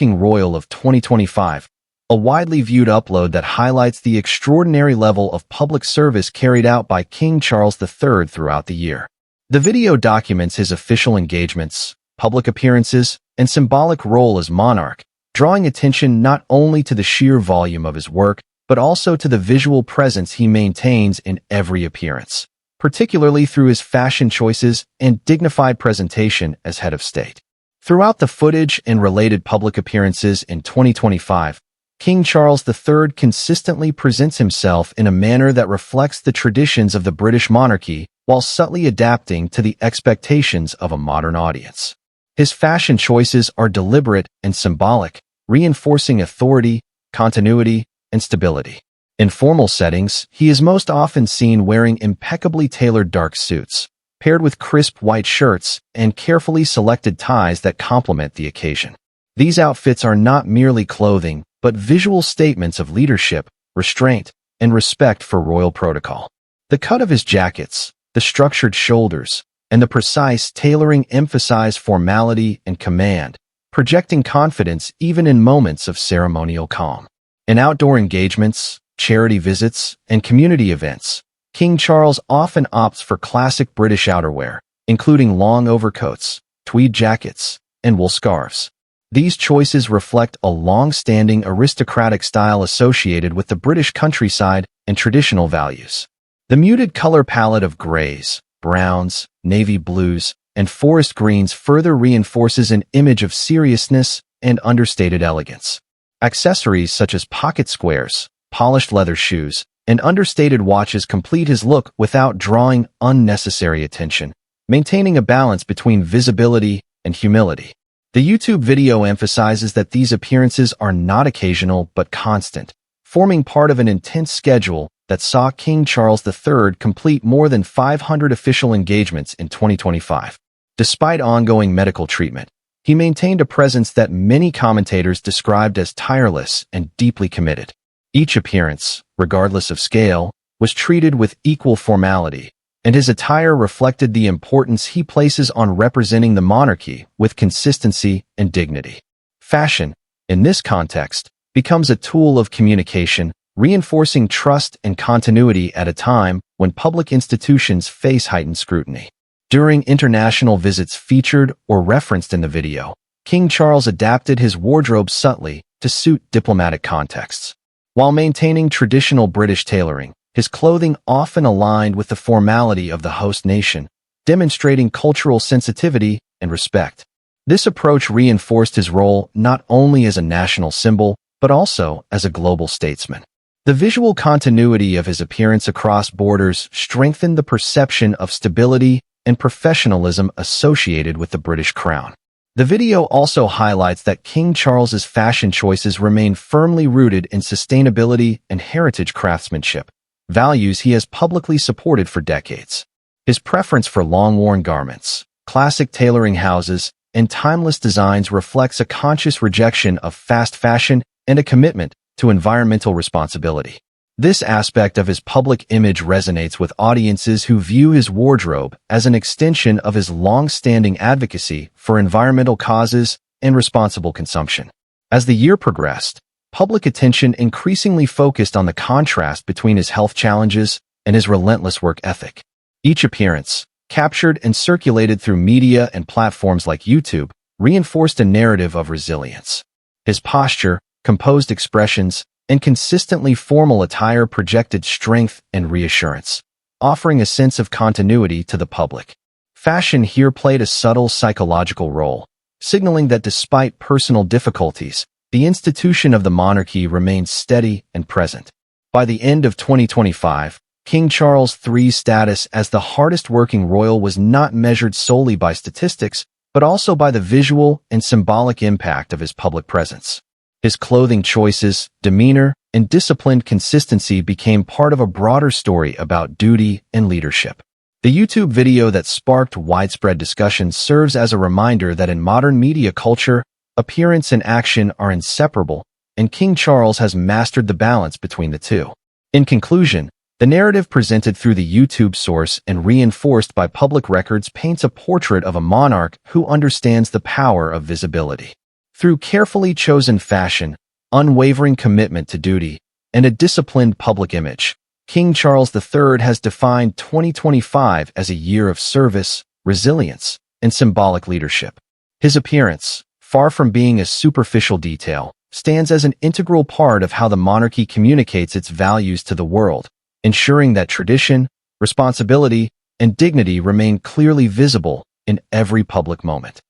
King Royal of 2025, a widely viewed upload that highlights the extraordinary level of public service carried out by King Charles III throughout the year. The video documents his official engagements, public appearances, and symbolic role as monarch, drawing attention not only to the sheer volume of his work, but also to the visual presence he maintains in every appearance, particularly through his fashion choices and dignified presentation as head of state. Throughout the footage and related public appearances in 2025, King Charles III consistently presents himself in a manner that reflects the traditions of the British monarchy while subtly adapting to the expectations of a modern audience. His fashion choices are deliberate and symbolic, reinforcing authority, continuity, and stability. In formal settings, he is most often seen wearing impeccably tailored dark suits, paired with crisp white shirts and carefully selected ties that complement the occasion. These outfits are not merely clothing, but visual statements of leadership, restraint, and respect for royal protocol. The cut of his jackets, the structured shoulders, and the precise tailoring emphasize formality and command, projecting confidence even in moments of ceremonial calm. In outdoor engagements, charity visits, and community events, King Charles often opts for classic British outerwear, including long overcoats, tweed jackets, and wool scarves. These choices reflect a long-standing aristocratic style associated with the British countryside and traditional values. The muted color palette of grays, browns, navy blues, and forest greens further reinforces an image of seriousness and understated elegance. Accessories such as pocket squares, polished leather shoes, and understated watches complete his look without drawing unnecessary attention, maintaining a balance between visibility and humility. The YouTube video emphasizes that these appearances are not occasional but constant, forming part of an intense schedule that saw King Charles III complete more than 500 official engagements in 2025. Despite ongoing medical treatment, he maintained a presence that many commentators described as tireless and deeply committed. Each appearance, regardless of scale, was treated with equal formality, and his attire reflected the importance he places on representing the monarchy with consistency and dignity. Fashion, in this context, becomes a tool of communication, reinforcing trust and continuity at a time when public institutions face heightened scrutiny. During international visits featured or referenced in the video, King Charles adapted his wardrobe subtly to suit diplomatic contexts. While maintaining traditional British tailoring, his clothing often aligned with the formality of the host nation, demonstrating cultural sensitivity and respect. This approach reinforced his role not only as a national symbol, but also as a global statesman. The visual continuity of his appearance across borders strengthened the perception of stability and professionalism associated with the British crown. The video also highlights that King Charles's fashion choices remain firmly rooted in sustainability and heritage craftsmanship, values he has publicly supported for decades. His preference for long-worn garments, classic tailoring houses, and timeless designs reflects a conscious rejection of fast fashion and a commitment to environmental responsibility. This aspect of his public image resonates with audiences who view his wardrobe as an extension of his long-standing advocacy for environmental causes and responsible consumption. As the year progressed, public attention increasingly focused on the contrast between his health challenges and his relentless work ethic. Each appearance, captured and circulated through media and platforms like YouTube, reinforced a narrative of resilience. His posture, composed expressions, and consistently formal attire projected strength and reassurance, offering a sense of continuity to the public. Fashion here played a subtle psychological role, signaling that despite personal difficulties, the institution of the monarchy remained steady and present. By the end of 2025, King Charles III's status as the hardest-working royal was not measured solely by statistics, but also by the visual and symbolic impact of his public presence. His clothing choices, demeanor, and disciplined consistency became part of a broader story about duty and leadership. The YouTube video that sparked widespread discussion serves as a reminder that in modern media culture, appearance and action are inseparable, and King Charles has mastered the balance between the two. In conclusion, the narrative presented through the YouTube source and reinforced by public records paints a portrait of a monarch who understands the power of visibility. Through carefully chosen fashion, unwavering commitment to duty, and a disciplined public image, King Charles III has defined 2025 as a year of service, resilience, and symbolic leadership. His appearance, far from being a superficial detail, stands as an integral part of how the monarchy communicates its values to the world, ensuring that tradition, responsibility, and dignity remain clearly visible in every public moment.